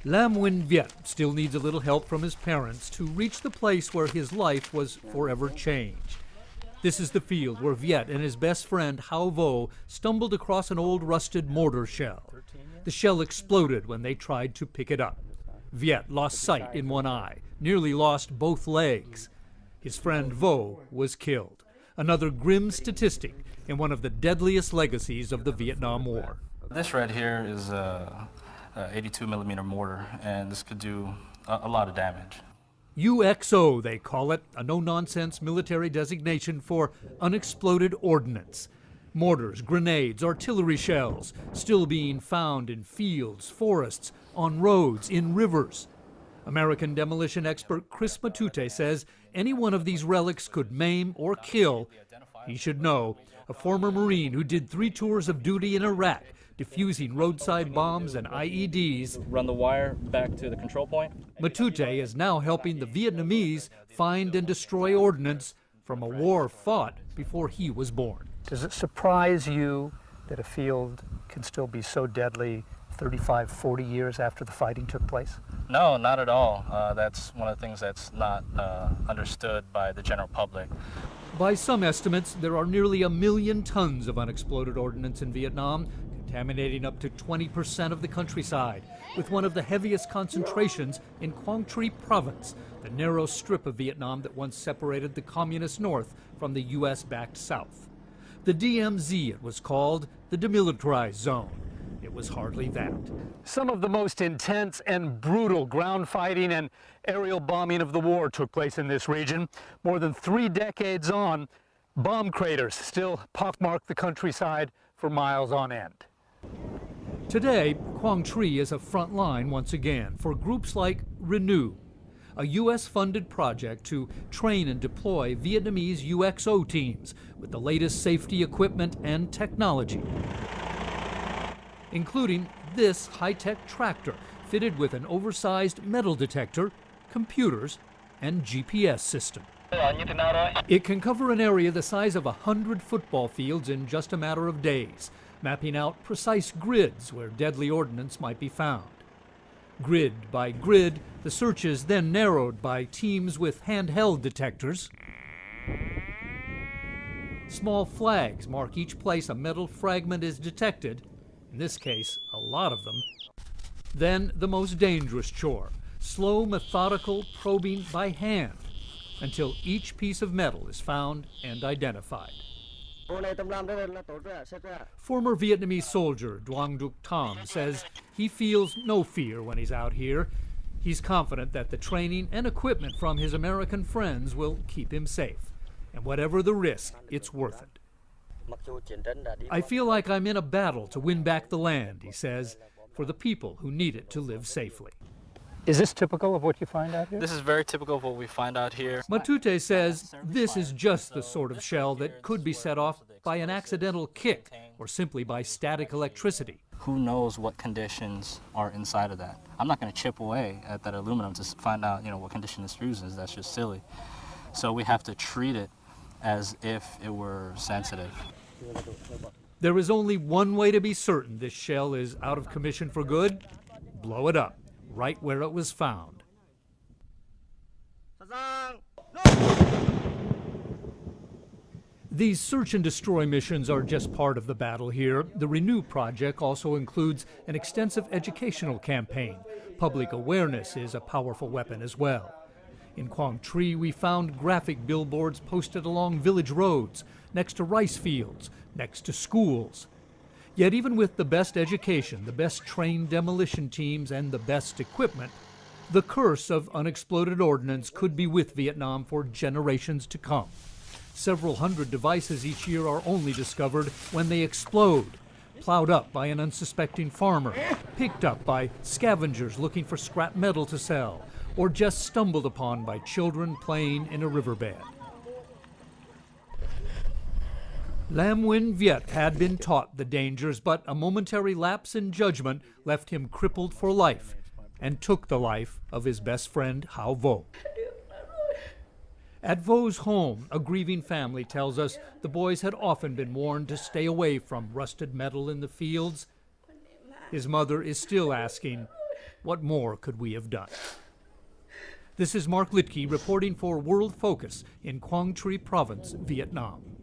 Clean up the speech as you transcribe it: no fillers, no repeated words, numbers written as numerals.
Lam Nguyen Viet still needs a little help from his parents to reach the place where his life was forever changed. This is the field where Viet and his best friend Hao Vo stumbled across an old rusted mortar shell. The shell exploded when they tried to pick it up. Viet lost sight in one eye, nearly lost both legs. His friend Vo was killed. Another grim statistic in one of the deadliest legacies of the Vietnam War. This right here is a 82mm mortar, and this could do a lot of damage. UXO, they call it, a no-nonsense military designation for unexploded ordnance. Mortars, grenades, artillery shells, still being found in fields, forests, on roads, in rivers. American demolition expert Chris Matute says any one of these relics could maim or kill. He should know, a former Marine who did 3 tours of duty in Iraq, defusing roadside bombs and IEDs. Run the wire back to the control point. Matute is now helping the Vietnamese find and destroy ordnance from a war fought before he was born. Does it surprise you that a field can still be so deadly 35, 40 years after the fighting took place? No, not at all. That's one of the things that's not understood by the general public. By some estimates, there are nearly 1 million tons of unexploded ordnance in Vietnam, contaminating up to 20% of the countryside, with one of the heaviest concentrations in Quang Tri province, the narrow strip of Vietnam that once separated the communist north from the U.S.-backed south. The DMZ, it was called, the demilitarized zone. It was hardly that. Some of the most intense and brutal ground fighting and aerial bombing of the war took place in this region. More than 3 decades on, bomb craters still pockmark the countryside for miles on end. Today, Quang Tri is a front line once again for groups like Renew, a U.S.-funded project to train and deploy Vietnamese UXO teams with the latest safety equipment and technology, including this high-tech tractor fitted with an oversized metal detector, computers, and GPS system. It can cover an area the size of 100 football fields in just a matter of days, mapping out precise grids where deadly ordnance might be found. Grid by grid, the search is then narrowed by teams with handheld detectors. Small flags mark each place a metal fragment is detected, in this case, a lot of them. Then the most dangerous chore, slow, methodical probing by hand until each piece of metal is found and identified. Former Vietnamese soldier Duong Duc Tam says he feels no fear when he's out here. He's confident that the training and equipment from his American friends will keep him safe. And whatever the risk, it's worth it. I feel like I'm in a battle to win back the land, he says, for the people who need it to live safely. Is this typical of what you find out here? This is very typical of what we find out here. Matute says this is just the sort of shell that could be set off by an accidental kick or simply by static electricity. Who knows what conditions are inside of that? I'm not going to chip away at that aluminum to find out, what condition this fuse is. That's just silly. So we have to treat it as if it were sensitive. There is only one way to be certain this shell is out of commission for good: blow it up, right where it was found. These search and destroy missions are just part of the battle here. The Renew project also includes an extensive educational campaign. Public awareness is a powerful weapon as well. In Quang Tri, we found graphic billboards posted along village roads, next to rice fields, next to schools. Yet even with the best education, the best trained demolition teams, and the best equipment, the curse of unexploded ordnance could be with Vietnam for generations to come. Several hundred devices each year are only discovered when they explode, plowed up by an unsuspecting farmer, picked up by scavengers looking for scrap metal to sell, or just stumbled upon by children playing in a riverbed. Lam Nguyen Viet had been taught the dangers, but a momentary lapse in judgment left him crippled for life and took the life of his best friend, Hao Vo. At Vo's home, a grieving family tells us the boys had often been warned to stay away from rusted metal in the fields. His mother is still asking, What more could we have done? This is Mark Litke reporting for Worldfocus in Quang Tri Province, Vietnam.